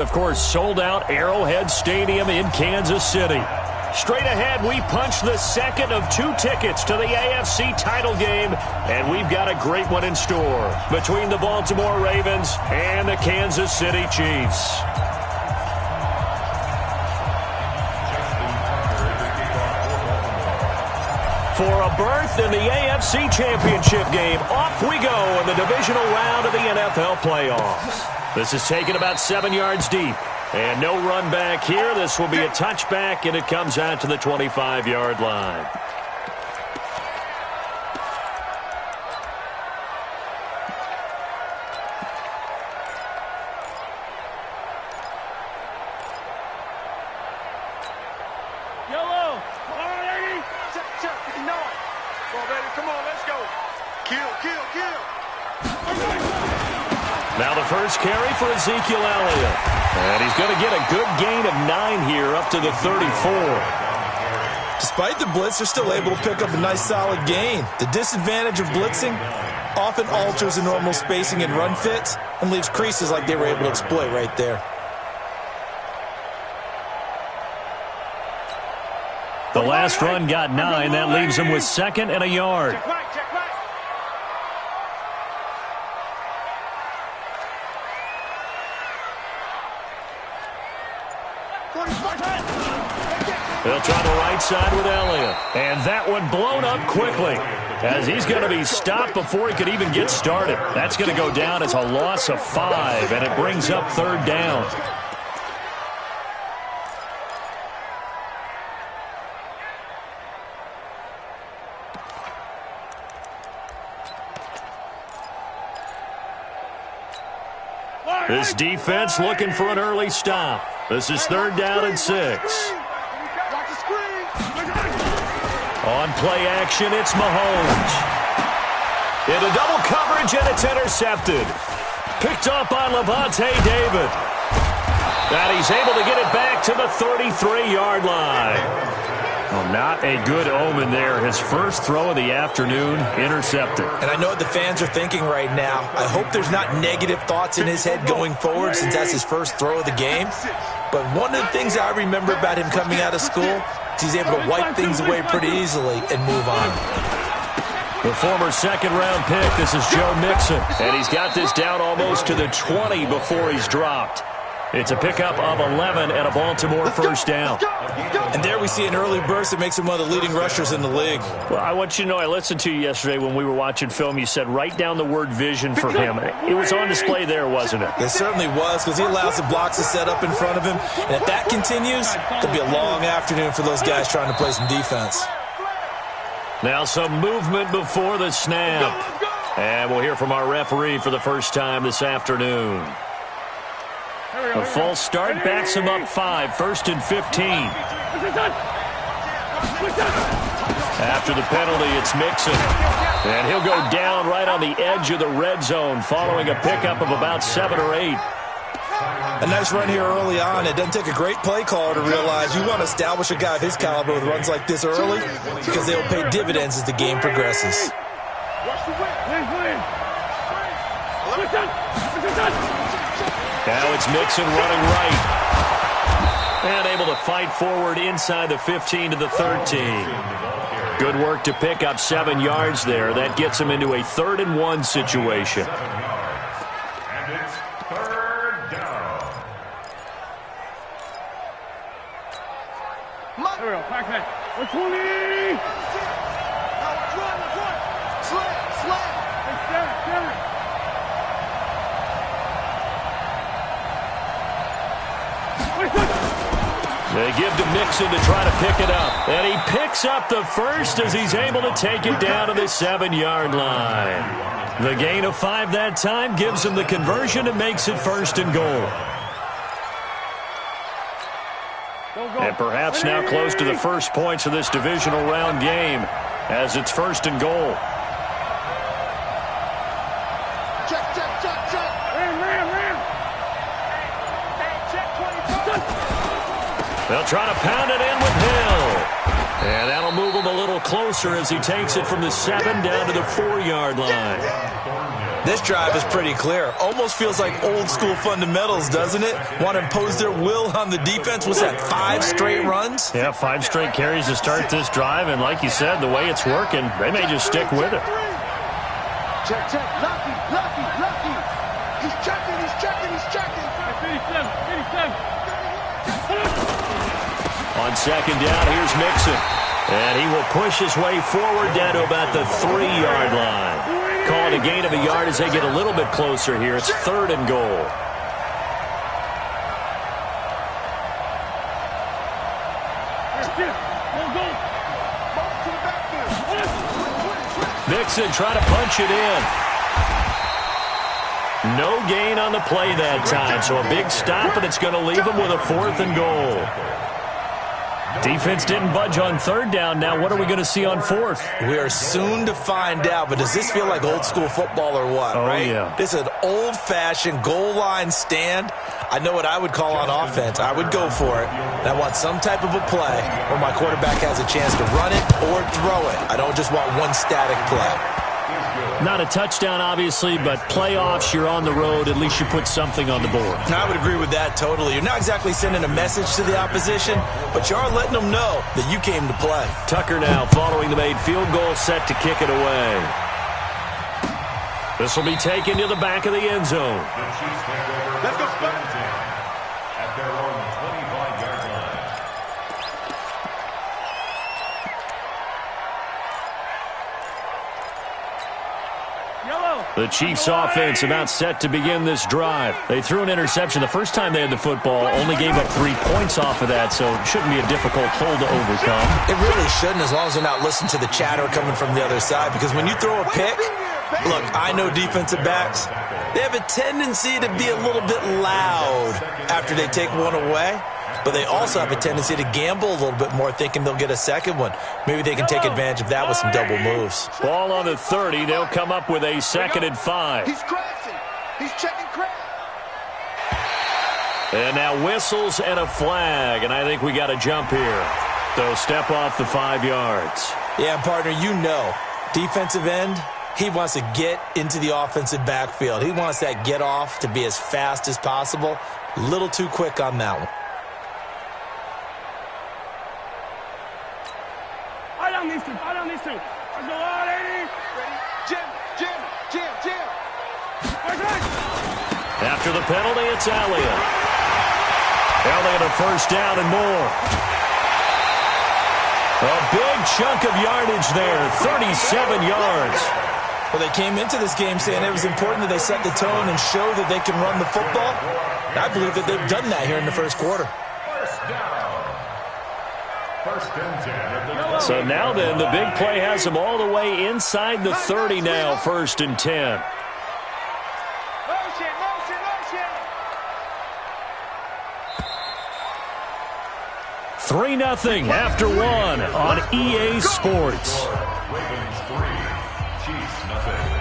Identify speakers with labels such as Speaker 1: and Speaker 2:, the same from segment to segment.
Speaker 1: Of course, sold-out Arrowhead Stadium in Kansas City. Straight ahead, we punch the second of 2 tickets to the AFC title game, and we've got a great one in store between the Baltimore Ravens and the Kansas City Chiefs. For a berth in the AFC Championship game, off we go in the divisional round of the NFL playoffs. This is taken about 7 yards deep. And no run back here. This will be a touchback, and it comes out to the 25-yard line.
Speaker 2: Yellow. All right, Eddie. Check. You know it. Come on, baby. Come on, let's go. Kill.
Speaker 1: Now the first carry for Ezekiel Elliott. And he's going to get a good gain of 9 here up to the 34.
Speaker 3: Despite the blitz, they're still able to pick up a nice solid gain. The disadvantage of blitzing often alters the normal spacing and run fits and leaves creases like they were able to exploit right there.
Speaker 1: The last run got 9. That leaves him with 2nd and a yard.
Speaker 2: Check right.
Speaker 1: They'll try the right side with Elliott. And that one blown up quickly as he's going to be stopped before he could even get started. That's going to go down as a loss of 5, and it brings up 3rd down. This defense looking for an early stop. This is 3rd down and 6. On play action, it's Mahomes. Into double coverage, and it's intercepted. Picked up by Levante David. And he's able to get it back to the 33-yard line. Well, not a good omen there. His first throw of the afternoon intercepted.
Speaker 3: And I know what the fans are thinking right now. I hope there's not negative thoughts in his head going forward since that's his first throw of the game. But one of the things I remember about him coming out of school is he's able to wipe things away pretty easily and move on.
Speaker 1: The former 2nd-round pick, this is Joe Mixon. And he's got this down almost to the 20 before he's dropped. It's a pickup of 11 and a Baltimore first down.
Speaker 3: And there we see an early burst that makes him one of the leading rushers in the league.
Speaker 1: Well, I want you to know, I listened to you yesterday when we were watching film. You said write down the word vision for him. It was on display there, wasn't it?
Speaker 3: It certainly was, because he allows the blocks to set up in front of him. And if that continues, it'll be a long afternoon for those guys trying to play some defense.
Speaker 1: Now some movement before the snap. And we'll hear from our referee for the first time this afternoon. A false start backs him up 5, 1st and 15. After the penalty, it's Mixon. And he'll go down right on the edge of the red zone following a pickup of about 7 or 8.
Speaker 3: A nice run here early on. It doesn't take a great play caller to realize you want to establish a guy of his caliber with runs like this early because they will pay dividends as the game progresses.
Speaker 1: Now it's Mixon running right. And able to fight forward inside the 15 to the 13. Good work to pick up 7 yards there. That gets him into a 3rd and 1 situation.
Speaker 4: And it's 3rd down.
Speaker 2: There we go. Back that. 20.
Speaker 1: They give to Mixon to try to pick it up. And he picks up the first as he's able to take it down to the 7-yard line. The gain of 5 that time gives him the conversion and makes it 1st and goal. And perhaps now close to the first points of this divisional round game as it's 1st and goal. They'll try to pound it in with Hill. And that'll move him a little closer as he takes it from the 7 down to the 4-yard line.
Speaker 3: This drive is pretty clear. Almost feels like old school fundamentals, doesn't it? Want to impose their will on the defense. What's that, 5 straight runs?
Speaker 1: Yeah, 5 straight carries to start this drive. And like you said, the way it's working, they may just stick with it.
Speaker 2: Check, check. Lucky. He's checking. 87.
Speaker 1: On second down, here's Mixon. And he will push his way forward down to about the 3-yard line. Calling a gain of a yard as they get a little bit closer here. It's 3rd and goal. Mixon trying to punch it in. No gain on the play that time, so a big stop, and it's going to leave him with a 4th and goal. Defense didn't budge on 3rd down. Now what are we going to see on 4th?
Speaker 3: We are soon to find out, but does this feel like old school football or what, right?
Speaker 1: Yeah.
Speaker 3: This is an old-fashioned goal line stand. I know what I would call on offense. I would go for it. And I want some type of a play where my quarterback has a chance to run it or throw it. I don't just want one static play.
Speaker 1: Not a touchdown, obviously, but playoffs, you're on the road. At least you put something on the board.
Speaker 3: I would agree with that totally. You're not exactly sending a message to the opposition, but you are letting them know that you came to play.
Speaker 1: Tucker now following the made field goal, set to kick it away. This will be taken to the back of the end zone.
Speaker 4: The Chiefs take over.
Speaker 2: Let's go,
Speaker 4: at their own 25-yard line.
Speaker 1: The Chiefs offense about set to begin this drive. They threw an interception the first time they had the football, only gave up 3 points off of that, so it shouldn't be a difficult hole to overcome.
Speaker 3: It really shouldn't, as long as they're not listening to the chatter coming from the other side, because when you throw a pick, look, I know defensive backs, they have a tendency to be a little bit loud after they take one away. But they also have a tendency to gamble a little bit more, thinking they'll get a second one. Maybe they can take advantage of that with some double moves.
Speaker 1: Ball on the 30. They'll come up with a 2nd and 5.
Speaker 2: He's crashing. He's checking crash.
Speaker 1: And now whistles and a flag. And I think we got a jump here. They'll step off the 5 yards.
Speaker 3: Yeah, partner, you know, defensive end, he wants to get into the offensive backfield. He wants that get off to be as fast as possible. A little too quick on that one.
Speaker 2: I don't need to. Let's go on, 80. Ready? Jim.
Speaker 1: After the penalty, it's Elliott. Elliott a 1st down and more. A big chunk of yardage there, 37 yards.
Speaker 3: Well, they came into this game saying it was important that they set the tone and show that they can run the football. And I believe that they've done that here in the 1st quarter.
Speaker 4: 1st down. 1st and 10.
Speaker 1: So now then, the big play has them all the way inside the 30 now, 1st and 10.
Speaker 2: Motion.
Speaker 1: 3-0 after 1 on EA Sports.
Speaker 4: Ravens 3, Chiefs nothing.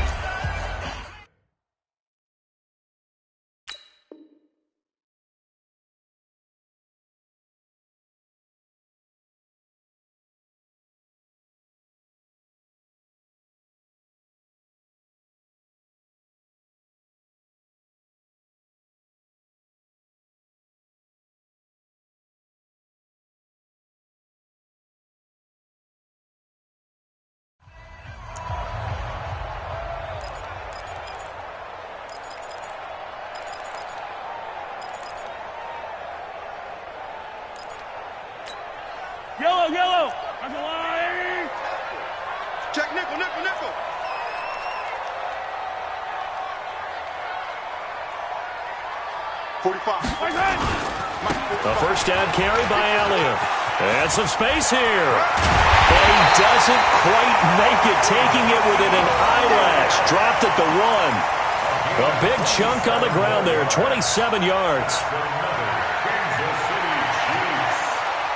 Speaker 2: Yellow. That's a line. Check nickel. 45.
Speaker 1: A 1st down carry by Elliott. And some space here. And he doesn't quite make it, taking it within an eyelash. Dropped at the 1. A big chunk on the ground there, 27 yards.
Speaker 4: Kansas City Chiefs.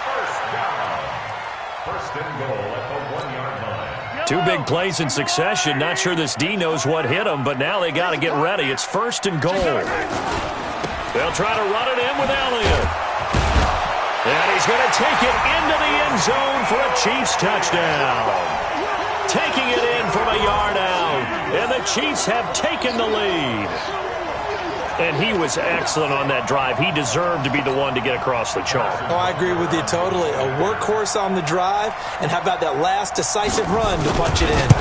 Speaker 4: 1st down. 1st and goal at the 1-yard line.
Speaker 1: 2 big plays in succession. Not sure this D knows what hit him, but now they got to get ready. It's 1st and goal. They'll try to run it in with Elliott. And he's going to take it into the end zone for a Chiefs touchdown. taking it in from a yard out. And the Chiefs have taken the lead. And he was excellent on that drive. He deserved to be the one to get across the chalk.
Speaker 3: Oh, I agree with you totally. A workhorse on the drive, and how about that last decisive run to punch it in?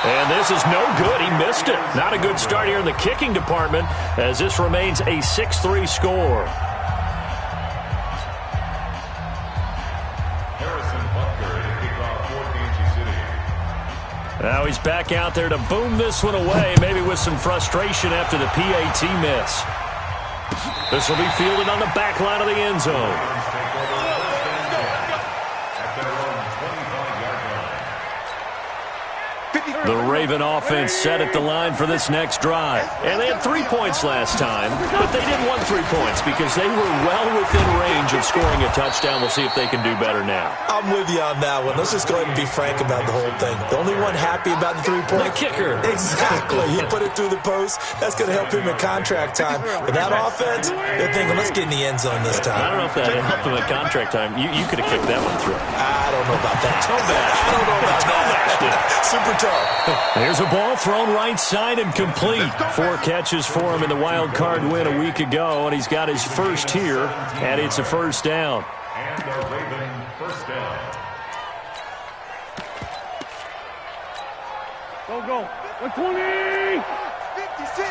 Speaker 1: And this is no good. He missed it. Not a good start here in the kicking department as this remains a 6-3 score. Now he's back out there to boom this one away, maybe with some frustration after the PAT miss. This will be fielded on the back line of the end zone. The Raven offense set at the line for this next drive. And they had 3 points last time, but they didn't want 3 points because they were well within range of scoring a touchdown. We'll see if they can do better now.
Speaker 3: I'm with you on that one. Let's just go ahead and be frank about the whole thing. The only one happy about the 3 points.
Speaker 1: The kicker.
Speaker 3: Exactly. He put it through the post. That's going to help him in contract time. But that offense, they're thinking, let's get in the end zone this time.
Speaker 1: I don't know if that helped him in contract time. You could have kicked that one through.
Speaker 3: I don't know about that.
Speaker 1: Toe bash.
Speaker 3: I don't know about that. Super toe.
Speaker 1: There's a ball thrown right side and complete. 4 catches for him in the wild card win a week ago, and he's got his first here, and it's a first down.
Speaker 4: And the Raven first down.
Speaker 2: Go. 120. 56.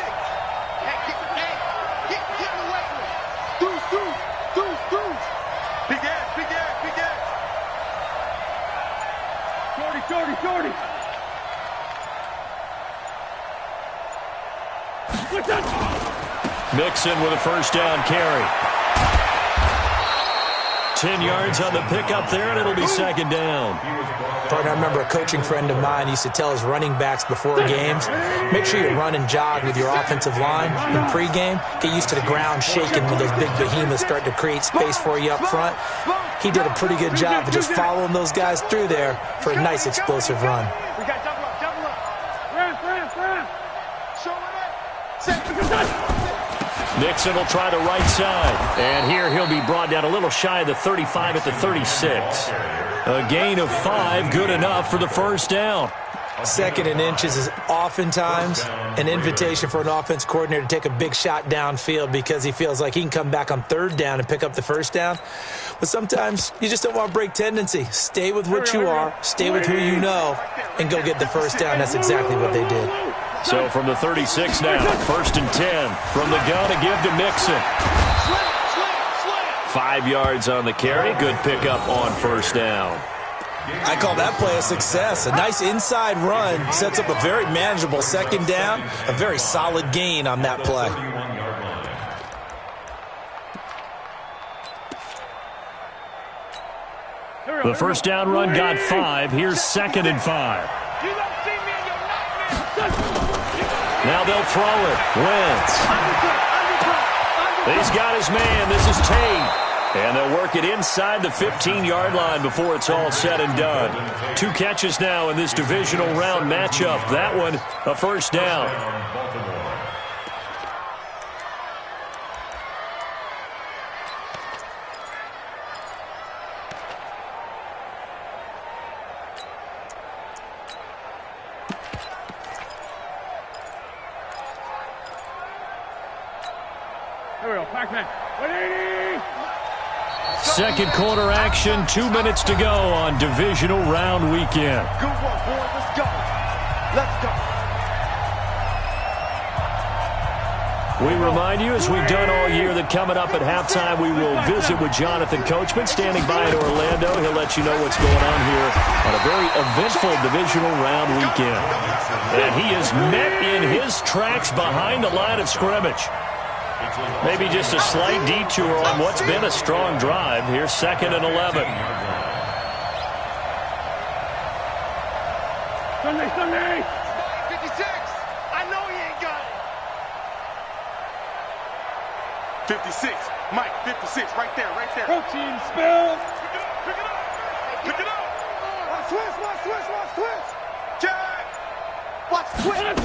Speaker 2: Get away with it. Deuce. Big ass. Shorty.
Speaker 1: Mixon with a first down carry. 10 yards on the pickup there, and it'll be second down.
Speaker 3: Partner, I remember a coaching friend of mine used to tell his running backs before games, make sure you run and jog with your offensive line in pregame. Get used to the ground shaking when those big behemoths start to create space for you up front. He did a pretty good job of just following those guys through there for a nice explosive run.
Speaker 2: We got double up. Ram. Show it up.
Speaker 1: Nixon will try the right side. And here he'll be brought down a little shy of the 35 at the 36. A gain of 5, good enough for the first down.
Speaker 3: Second and inches is oftentimes an invitation for an offense coordinator to take a big shot downfield because he feels like he can come back on third down and pick up the first down. But sometimes you just don't want to break tendency. Stay with what you are, stay with who you know, and go get the first down. That's exactly what they did.
Speaker 1: So from the 36 now, 1st and 10 from the gun to give to Mixon. 5 yards on the carry. Good pickup on first down.
Speaker 3: I call that play a success. A nice inside run sets up a very manageable second down. A very solid gain on that play.
Speaker 1: The first down run got 5. Here's 2nd and 5. Now they'll throw it. Wentz. He's got his man. This is Tate. And they'll work it inside the 15-yard line before it's all said and done. 2 catches now in this divisional round matchup. That one, a first down.
Speaker 2: Here we go, Pac-Man. 180.
Speaker 1: Second quarter action, 2 minutes to go on divisional round weekend.
Speaker 2: Good one, boy. Let's go.
Speaker 1: We remind you, as we've done all year, that coming up at halftime, we will visit with Jonathan Coachman, standing by in Orlando. He'll let you know what's going on here on a very eventful divisional round weekend. And he is met in his tracks behind the line of scrimmage. Maybe just a slight detour on what's been a strong drive. Here's 2nd and 11.
Speaker 2: Sunday. 56. I know he ain't got it. 56. Mike, 56. Right there. Protein spill. Pick it up. Watch switch. Jack. Watch switch.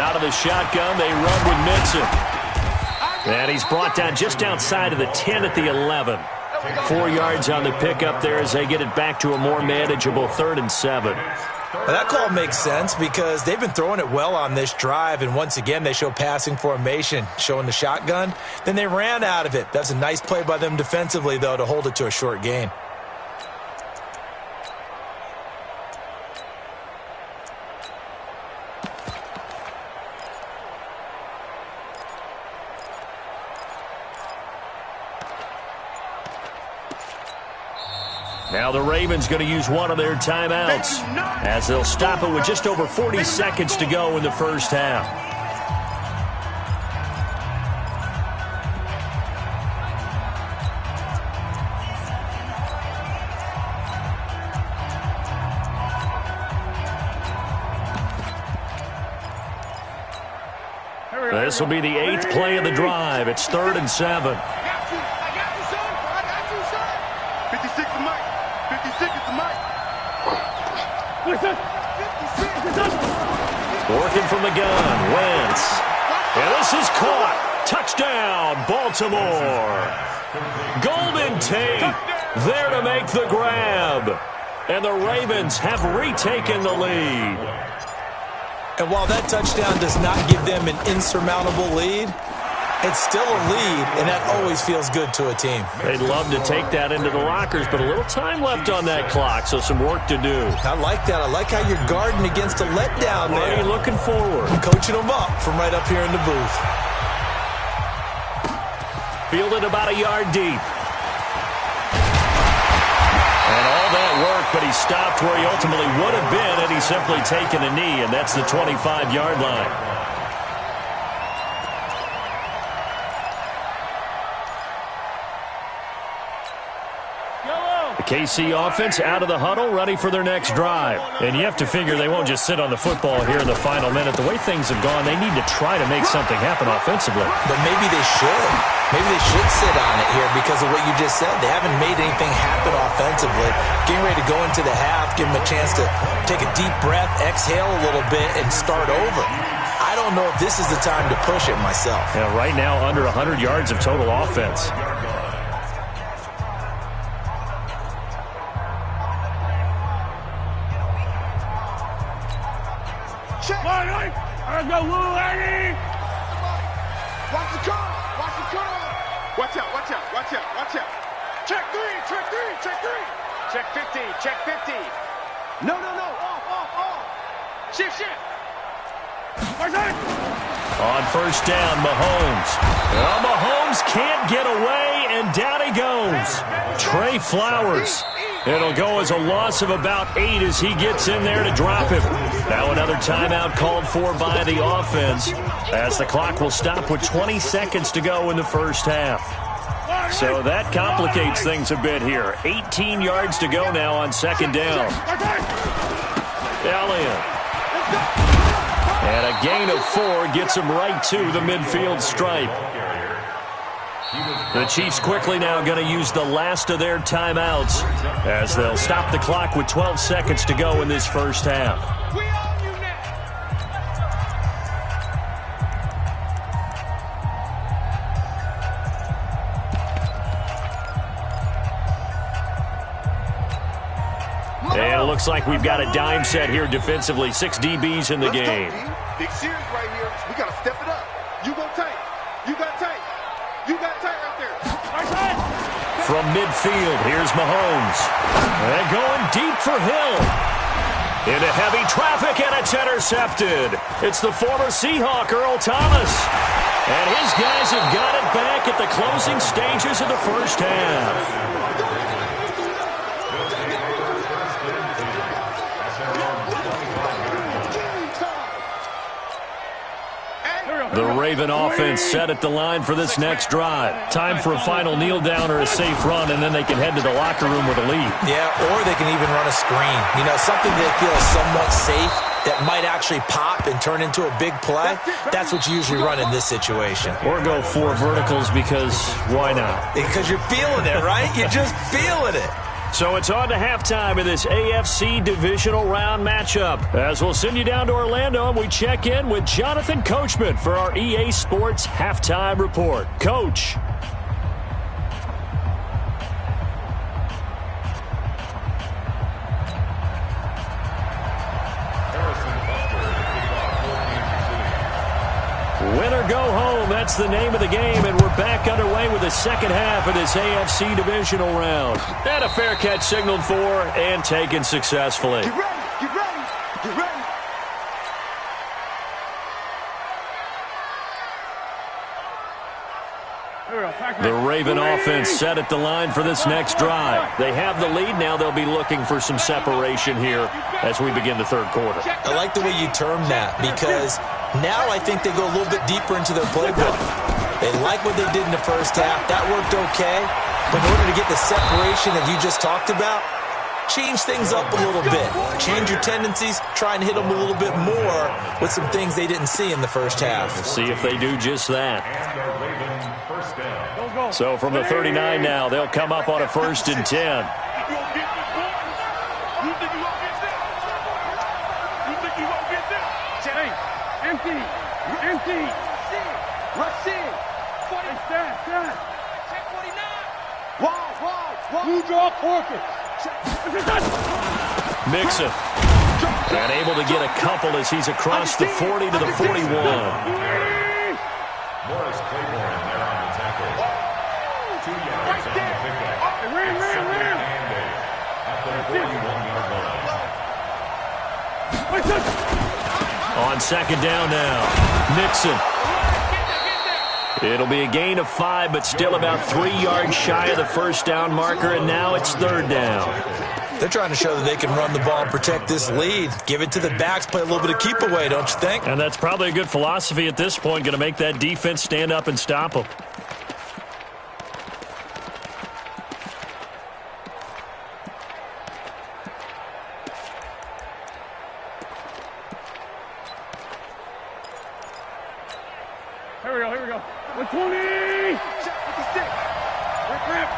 Speaker 1: Out of the shotgun, they run with Mixon. And he's brought down just outside of the 10 at the 11. 4 yards on the pickup there as they get it back to a more manageable 3rd and 7.
Speaker 3: Well, that call makes sense because they've been throwing it well on this drive, and once again they show passing formation, showing the shotgun. Then they ran out of it. That's a nice play by them defensively, though, to hold it to a short gain.
Speaker 1: Now the Ravens going to use one of their timeouts as they'll stop it with just over 40 seconds to go in the first half. This will be the 8th play of the drive. It's 3rd and 7. Working from the gun, Wentz. And this is caught. Touchdown, Baltimore. Golden Tate there to make the grab. And the Ravens have retaken the lead.
Speaker 3: And while that touchdown does not give them an insurmountable lead, it's still a lead, and that always feels good to a team.
Speaker 1: They'd love to take that into the lockers, but a little time left on that clock, so some work to do.
Speaker 3: I like that. I like how you're guarding against a letdown there.
Speaker 1: You're looking forward.
Speaker 3: Coaching them up from right up here in the booth.
Speaker 1: Fielded about a yard deep. And all that work, but he stopped where he ultimately would have been had he simply taken a knee, and that's the 25-yard line. The KC offense out of the huddle, ready for their next drive. And you have to figure they won't just sit on the football here in the final minute. The way things have gone, they need to try to make something happen offensively.
Speaker 3: But maybe they should. Maybe they should sit on it here because of what you just said. They haven't made anything happen offensively. Getting ready to go into the half, give them a chance to take a deep breath, exhale a little bit, and start over. I don't know if this is the time to push it myself.
Speaker 1: Yeah, right now, under 100 yards of total offense.
Speaker 2: Watch out, watch out, watch out, watch out. Check 3, check 3, check 3. Check 50, check 50. No, off. Shift.
Speaker 1: On first down, Mahomes. Well, Mahomes can't get away, and down he goes. Trey Flowers. It'll go as a loss of about 8 as he gets in there to drop him. Now another timeout called for by the offense as the clock will stop with 20 seconds to go in the first half. So that complicates things a bit here. 18 yards to go now on second down. Elliott. And a gain of 4 gets him right to the midfield stripe. The Chiefs quickly now going to use the last of their timeouts as they'll stop the clock with 12 seconds to go in this first half. And it looks like we've got a dime set here defensively. 6 DBs in the game.
Speaker 2: Big series right here. We got to step it up. You go tight. You got tight. You got tight right there.
Speaker 1: From midfield, here's Mahomes. And going deep for Hill. Into heavy traffic, and it's intercepted. It's the former Seahawk, Earl Thomas. And his guys have got it back at the closing stages of the first half. The Raven offense set at the line for this next drive. Time for a final kneel down or a safe run, and then they can head to the locker room with a lead.
Speaker 3: Yeah, or they can even run a screen. You know, something they feel is somewhat safe that might actually pop and turn into a big play. That's what you usually run in this situation.
Speaker 1: Or go 4 verticals because why not?
Speaker 3: Because you're feeling it, right? You're just feeling it.
Speaker 1: So it's on to halftime of this AFC divisional round matchup. As we'll send you down to Orlando, and we check in with Jonathan Coachman for our EA Sports halftime report. Coach. that's the name of the game, and we're back underway with the second half of this AFC divisional round. And a fair catch signaled for and taken successfully.
Speaker 2: Get ready, get ready, get ready.
Speaker 1: The Raven offense set at the line for this next drive. They have the lead. Now they'll be looking for some separation here as we begin the third quarter.
Speaker 3: I like the way you termed that, because now I think they go a little bit deeper into their playbook. They like what they did in the first half. That worked okay. But in order to get the separation that you just talked about, change things up a little bit. Change your tendencies. Try and hit them a little bit more with some things they didn't see in the first half.
Speaker 1: We'll see if they do just that. So from the 39 now, they'll come up on a 1st and 10.
Speaker 2: Empty. Rush in. Stand. Check 49. Wide. Blue draw quarter.
Speaker 1: Mixon. And able to get a couple as he's across the 40 to the 41.
Speaker 4: Morris Claiborne there on the tackle. 2 yards on the pickup. Ran. At the 41-yard line.
Speaker 1: On second down now, Mixon. It'll be a gain of 5, but still about 3 yards shy of the first down marker, and now it's 3rd down.
Speaker 3: They're trying to show that they can run the ball and protect this lead. Give it to the backs, play a little bit of keep away, don't you think?
Speaker 1: And that's probably a good philosophy at this point, going to make that defense stand up and stop them.
Speaker 2: Here we go. 120. Check 56. Rip.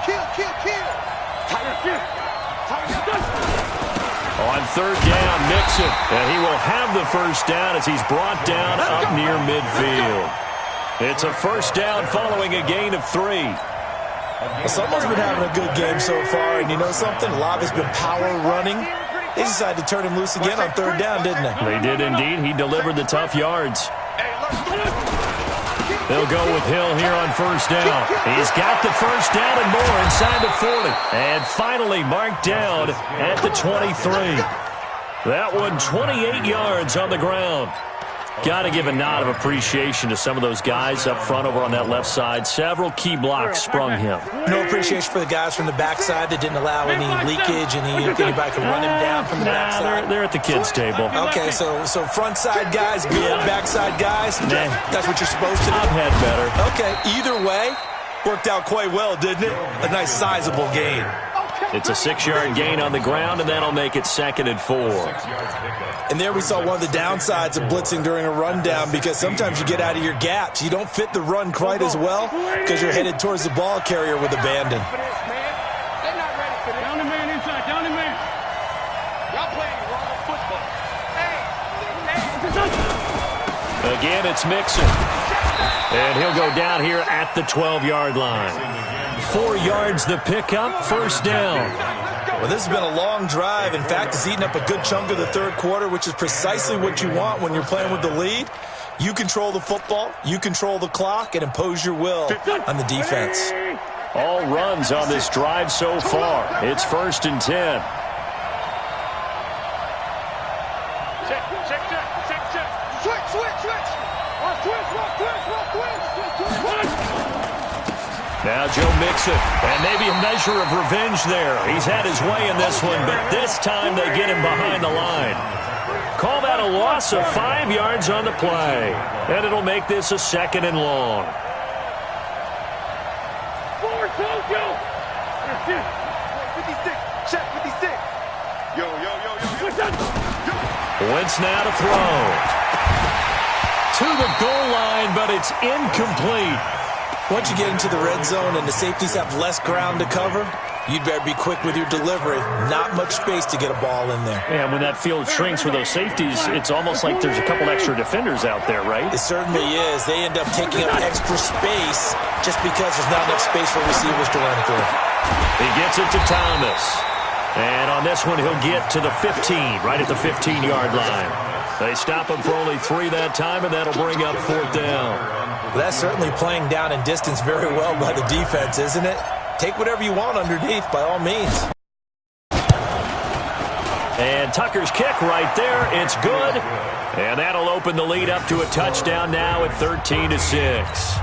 Speaker 2: Kill.
Speaker 1: On 3rd down, Mixon. And he will have the first down as he's brought down up near midfield. It's a first down following a gain of 3.
Speaker 3: Well, someone's been having a good game so far, and you know something? A lot of it's been power running. They decided to turn him loose again on 3rd down, didn't they?
Speaker 1: They did indeed. He delivered the tough yards. They'll go with Hill here on 1st down. He's got the first down and more inside the 40. And finally marked down at the 23. That one 28 yards on the ground. Got to give a nod of appreciation to some of those guys up front over on that left side. Several key blocks sprung him.
Speaker 3: No appreciation for the guys from the backside that didn't allow any leakage, and anybody could run him down from the backside.
Speaker 1: They're at the kids' table.
Speaker 3: Okay, so front side guys good, backside guys, that's what you're supposed to do?
Speaker 1: I've had better.
Speaker 3: Okay, either way, worked out quite well, didn't it? A nice sizable gain.
Speaker 1: It's a 6-yard gain on the ground, and that'll make it 2nd and 4.
Speaker 3: And there we saw one of the downsides of blitzing during a rundown, because sometimes you get out of your gaps. You don't fit the run quite as well because you're headed towards the ball carrier with abandon.
Speaker 2: They're not ready for this. Down the man inside. Y'all playing wrong football.
Speaker 1: Again, it's Mixon. And he'll go down here at the 12-yard line. 4 yards the pickup, 1st down.
Speaker 3: Well, this has been a long drive. In fact, it's eaten up a good chunk of the 3rd quarter, which is precisely what you want when you're playing with the lead. You control the football, you control the clock, and impose your will on the defense.
Speaker 1: All runs on this drive so far. It's 1st and 10.
Speaker 2: Check. Switch.
Speaker 1: Now Joe Mixon, and maybe a measure of revenge there. He's had his way in this one, but this time they get him behind the line. Call that a loss of 5 yards on the play, and it'll make this a 2nd and long.
Speaker 2: Forward, go. 56. Check 56. Yo.
Speaker 1: Wentz now to throw. To the goal line, but it's incomplete.
Speaker 3: Once you get into the red zone and the safeties have less ground to cover, you'd better be quick with your delivery. Not much space to get a ball in there.
Speaker 1: And when that field shrinks for those safeties, it's almost like there's a couple extra defenders out there, right?
Speaker 3: It certainly is. They end up taking up extra space just because there's not enough space for receivers to run through.
Speaker 1: He gets it to Thomas. And on this one, he'll get to the 15, right at the 15-yard line. They stop him for only 3 that time, and that'll bring up 4th down.
Speaker 3: Well, that's certainly playing down in distance very well by the defense, isn't it? Take whatever you want underneath, by all means.
Speaker 1: And Tucker's kick right there. It's good. And that'll open the lead up to a touchdown now at 13-6.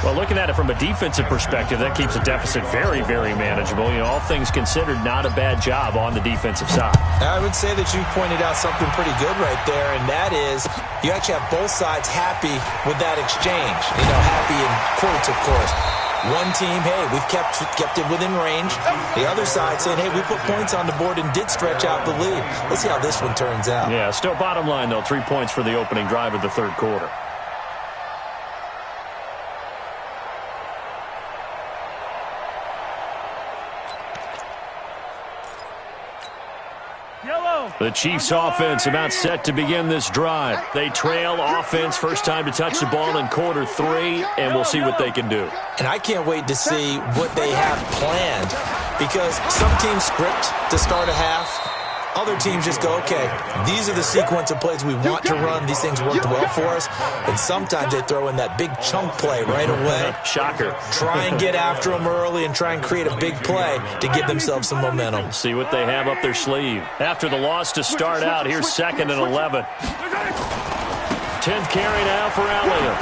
Speaker 1: Well, looking at it from a defensive perspective, that keeps the deficit very, very manageable. You know, all things considered, not a bad job on the defensive side. I
Speaker 3: would say that you've pointed out something pretty good right there, and that is you actually have both sides happy with that exchange. You know, happy in quotes, of course. One team, hey, we've kept it within range. The other side saying, hey, we put points on the board and did stretch out the lead. Let's see how this one turns out.
Speaker 1: Yeah, still bottom line, though, 3 points for the opening drive of the third quarter. The Chiefs offense about set to begin this drive. They trail offense, first time to touch the ball in quarter 3, and we'll see what they can do.
Speaker 3: And I can't wait to see what they have planned, because some teams script to start a half. Other teams just go, okay, these are the sequence of plays we want to run. These things worked well for us. And sometimes they throw in that big chunk play right away.
Speaker 1: Shocker.
Speaker 3: Try and get after them early and try and create a big play to give themselves some momentum.
Speaker 1: See what they have up their sleeve. After the loss to start out, here's 2nd and 11. 10th carry now for Elliott.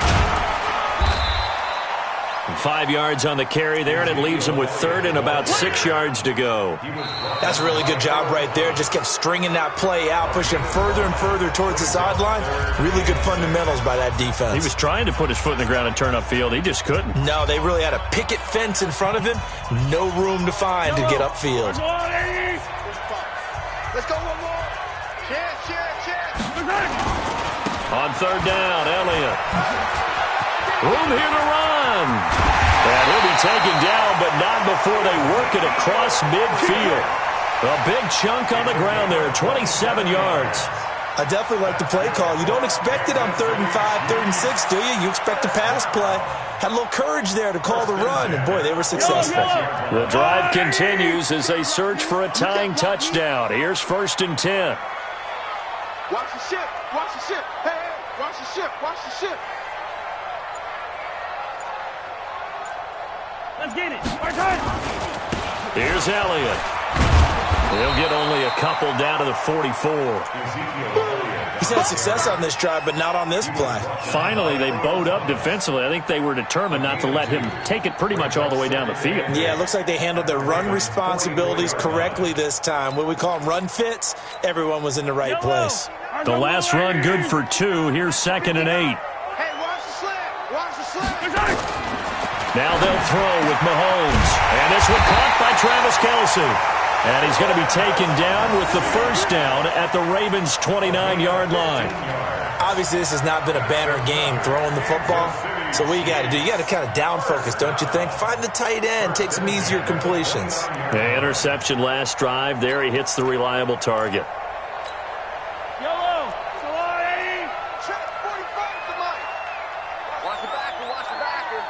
Speaker 1: 5 yards on the carry there, and it leaves him with 3rd and about 6 yards to go.
Speaker 3: That's a really good job right there. Just kept stringing that play out, pushing further and further towards the sideline. Really good fundamentals by that defense.
Speaker 1: He was trying to put his foot in the ground and turn upfield. He just couldn't.
Speaker 3: No, they really had a picket fence in front of him. No room to find to get upfield.
Speaker 2: Let's go one more. Chance.
Speaker 1: On 3rd down, Elliott. Room here to run. And he'll be taken down, but not before they work it across midfield. A big chunk on the ground there, 27 yards.
Speaker 3: I definitely like the play call. You don't expect it on 3rd and 5, 3rd and 6, do you? You expect a pass play. Had a little courage there to call the run, and boy, they were successful.
Speaker 1: The drive continues as they search for a tying touchdown. Here's 1st and 10.
Speaker 2: Watch the ship. Watch the ship. Hey, watch the ship. Watch the ship.
Speaker 5: Let's get it.
Speaker 1: Here's Elliott. He'll get only a couple down to the 44.
Speaker 3: He's had success on this drive, but not on this play.
Speaker 1: Finally, they bowed up defensively. I think they were determined not to let him take it pretty much all the way down the field.
Speaker 3: Yeah, it looks like they handled their run responsibilities correctly this time. What we call them run fits, everyone was in the right place.
Speaker 1: The last run good for 2. Here's 2nd and 8.
Speaker 2: Hey, watch the slant. Watch the slant.
Speaker 1: Now they'll throw with Mahomes. And this one caught by Travis Kelce. And he's going to be taken down with the 1st down at the Ravens' 29-yard line.
Speaker 3: Obviously, this has not been a banner game throwing the football. So what you got to do, you got to kind of down focus, don't you think? Find the tight end, take some easier completions.
Speaker 1: The interception last drive. There he hits the reliable target.
Speaker 5: Yellow.
Speaker 2: Check 45 to Mike. Watch the backer. Watch the backer.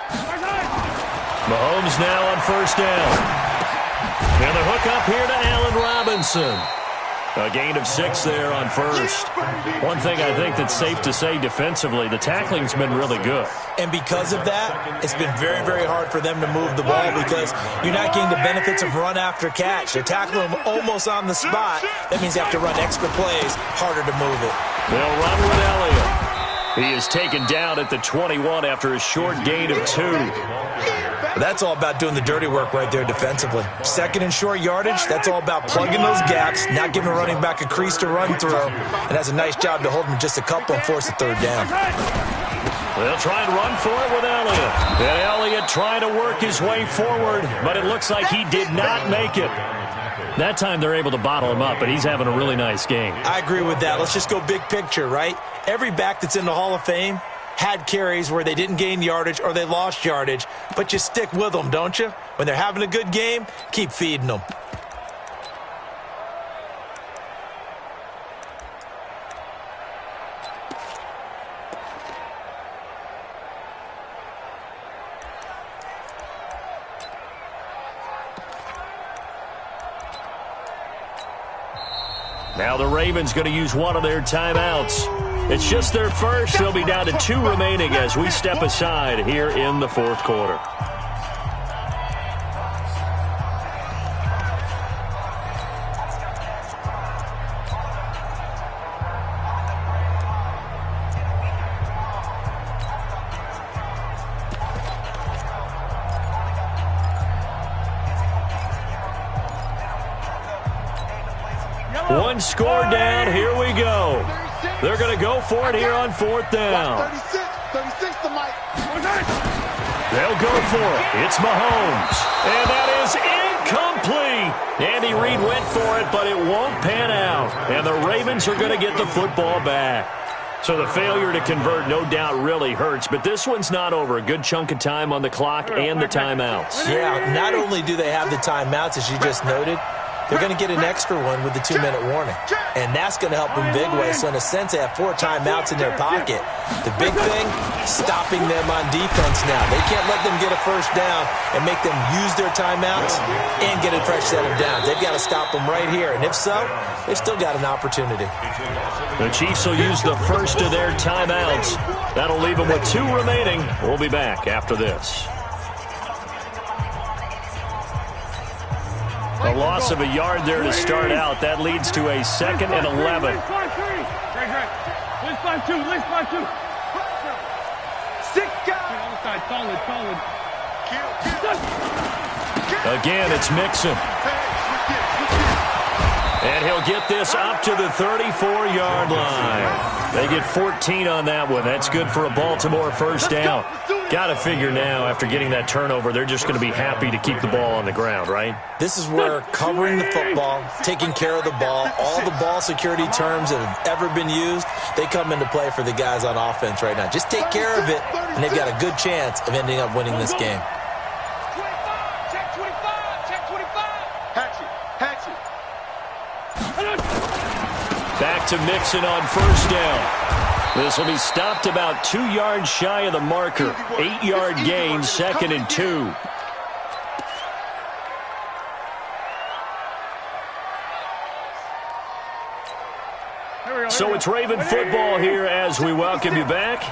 Speaker 1: Mahomes now on 1st down. And the hook up here to Allen Robinson. A gain of 6 there on 1st. One thing I think that's safe to say defensively, the tackling's been really good.
Speaker 3: And because of that, it's been very, very hard for them to move the ball because you're not getting the benefits of run after catch. They're tackling them almost on the spot. That means you have to run extra plays, harder to move it.
Speaker 1: They'll run with Elliott. He is taken down at the 21 after a short gain of 2.
Speaker 3: But that's all about doing the dirty work right there defensively. 2nd and short yardage, that's all about plugging those gaps, not giving a running back a crease to run through, and has a nice job to hold him just a couple and force a 3rd down.
Speaker 1: They'll try and run for it with Elliott. And Elliott trying to work his way forward, but it looks like he did not make it. That time they're able to bottle him up, but he's having a really nice game.
Speaker 3: I agree with that. Let's just go big picture, right? Every back that's in the Hall of Fame had carries where they didn't gain yardage or they lost yardage, but you stick with them, don't you? When they're having a good game, keep feeding them.
Speaker 1: Now the Ravens going to use one of their timeouts. It's just their first. They'll be down to 2 remaining as we step aside here in the fourth quarter.
Speaker 2: One
Speaker 1: score down. Here we go. They're going to go for it here on fourth down.
Speaker 2: 36 to Mike.
Speaker 1: They'll go for it. It's Mahomes. And that is incomplete. Andy Reid went for it, but it won't pan out. And the Ravens are going to get the football back. So the failure to convert no doubt really hurts, but this one's not over. A good chunk of time on the clock and the timeouts.
Speaker 3: Yeah, not only do they have the timeouts, as you just noted, they're going to get an extra one with the 2-minute warning. And that's going to help in big ways. So in a sense, they have 4 timeouts in their pocket. The big thing, stopping them on defense now. They can't let them get a first down and make them use their timeouts and get a fresh set of downs. They've got to stop them right here. And if so, they've still got an opportunity.
Speaker 1: The Chiefs will use the first of their timeouts. That'll leave them with 2 remaining. We'll be back after this. A loss of a yard there to start out. That leads to a 2nd and 11.
Speaker 2: Let's find two. Six guys.
Speaker 1: Again, it's Mixon. And he'll get this up to the 34-yard line. They get 14 on that one. That's good for a Baltimore first down. Got to figure now, after getting that turnover, they're just going to be happy to keep the ball on the ground, right?
Speaker 3: This is where covering the football, taking care of the ball, all the ball security terms that have ever been used, they come into play for the guys on offense right now. Just take care of it, and they've got a good chance of ending up winning this game.
Speaker 2: Check 25. Hatchet.
Speaker 1: Back to Mixon on first down. This will be stopped about 2 yards shy of the marker. 8-yard gain, 2nd and 2. So it's Raven football here as we welcome you back.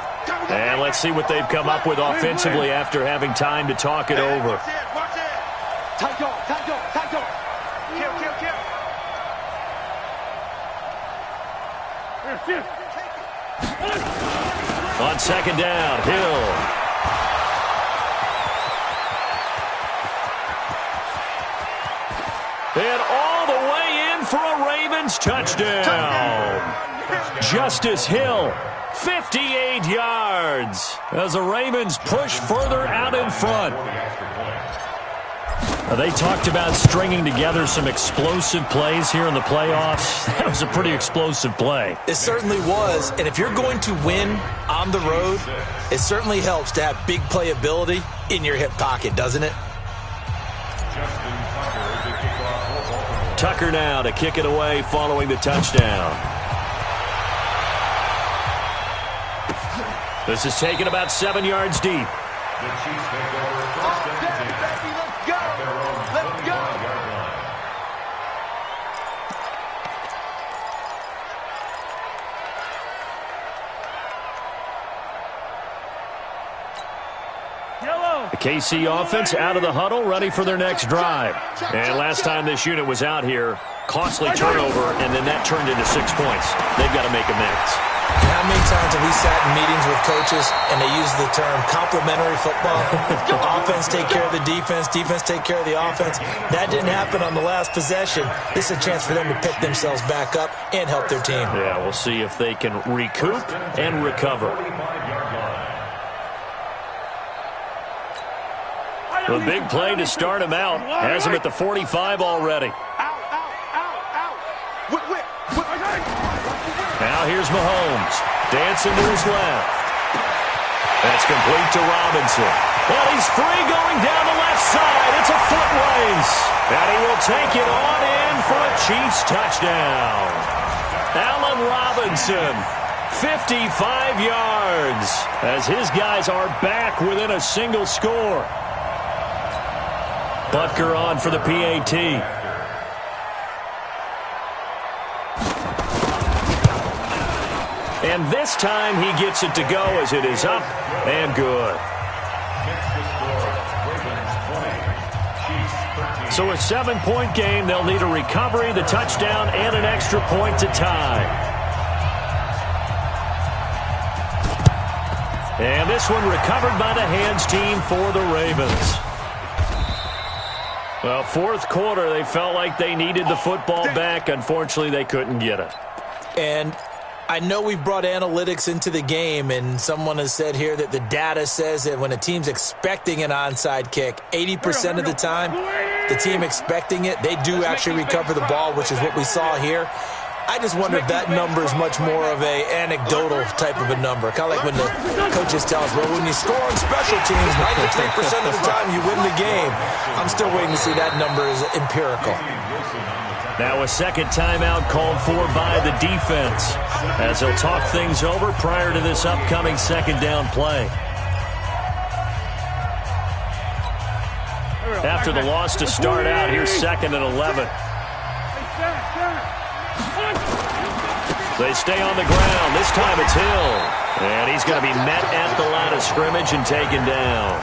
Speaker 1: And let's see what they've come up with offensively after having time to talk it over.
Speaker 2: Watch it. Tight dog. Kill.
Speaker 1: On 2nd down, Hill. And all the way in for a Ravens touchdown. Justice Hill, 58 yards as the Ravens push further out in front. They talked about stringing together some explosive plays here in the playoffs. That was a pretty explosive play.
Speaker 3: It certainly was. And if you're going to win on the road, it certainly helps to have big playability in your hip pocket, doesn't it?
Speaker 1: Tucker now to kick it away following the touchdown. This is taken about 7 yards deep.
Speaker 4: The Chiefs take over first and 10.
Speaker 2: Let's go.
Speaker 1: The KC offense out of the huddle, ready for their next drive. And last time this unit was out here, costly turnover, and then that turned into 6 points. They've got to make amends.
Speaker 3: How many times have we sat in meetings with coaches and they use the term complementary football? Offense take care of the defense, defense take care of the offense. That didn't happen on the last possession. This is a chance for them to pick themselves back up and help their team.
Speaker 1: Yeah, we'll see if they can recoup and recover. The big play to start him out has him at the 45 already. Now here's Mahomes, dancing to his left. That's complete to Robinson. And he's free going down the left side. It's a foot race. And he will take it on in for a Chiefs touchdown. Allen Robinson, 55 yards, as his guys are back within a single score. Butker on for the PAT. And this time he gets it to go as it is up and good. So a 7-point game. They'll need a recovery, the touchdown, and an extra point to tie. And this one recovered by the hands team for the Ravens. Well, fourth quarter, they felt like they needed the football back. Unfortunately, they couldn't get it.
Speaker 3: And I know we brought analytics into the game, and someone has said here that the data says that when a team's expecting an onside kick, 80% of the time, the team expecting it, they do actually recover the ball, which is what we saw here. I just wonder if that number is much more of a anecdotal type of a number. Kind of like when the coaches tell us, well, when you score on special teams, 93% of the time you win the game. I'm still waiting to see that number is empirical.
Speaker 1: Now a second timeout called for by the defense as they'll talk things over prior to this upcoming second down play. After the loss to start out, here's 2nd and 11. They stay on the ground. This time it's Hill. And he's going to be met at the line of scrimmage and taken down.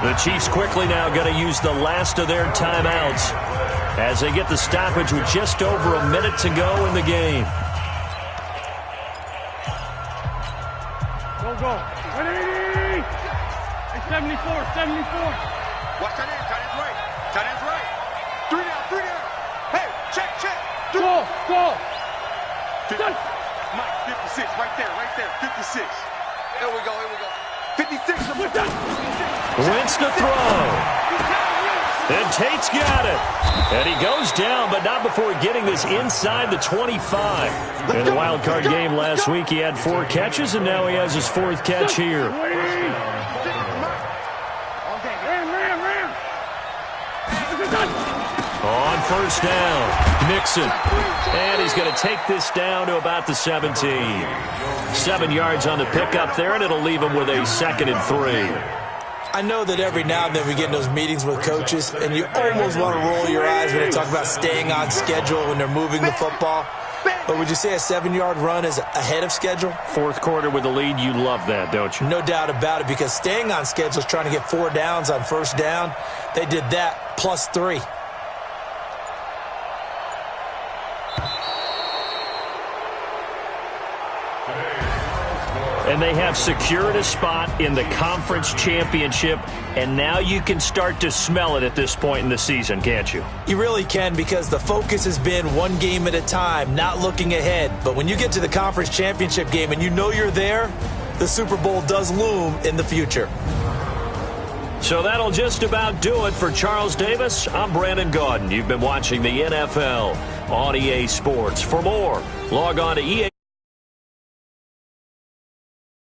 Speaker 1: The Chiefs quickly now going to use the last of their timeouts as they get the stoppage with just over a minute to go in the game.
Speaker 2: Go. 180. 74, 74. Watch that end. Tight end's right. Tight end's right. 3 down. Hey, check. Go. Mike, 56, right there, 56. Here we go. 56.
Speaker 1: Wentz to throw. And Tate's got it. And he goes down, but not before getting this inside the 25. In the wild card game last week, he had 4 catches, and now he has his 4th catch here. On first down, Mixon. And he's going to take this down to about the 17. 7 yards on the pickup there, and it'll leave him with a 2nd and 3.
Speaker 3: I know that every now and then we get in those meetings with coaches, and you almost want to roll your eyes when they talk about staying on schedule when they're moving the football. But would you say a 7-yard run is ahead of schedule?
Speaker 1: Fourth quarter with the lead, you love that, don't you?
Speaker 3: No doubt about it, because staying on schedule is trying to get 4 downs on first down. They did that plus 3.
Speaker 1: And they have secured a spot in the conference championship, and now you can start to smell it at this point in the season, can't you?
Speaker 3: You really can, because the focus has been one game at a time, not looking ahead. But when you get to the conference championship game and you know you're there, the Super Bowl does loom in the future.
Speaker 1: So that'll just about do it for Charles Davis. I'm Brandon Gaudin. You've been watching the NFL on EA Sports. For more, log on to EA.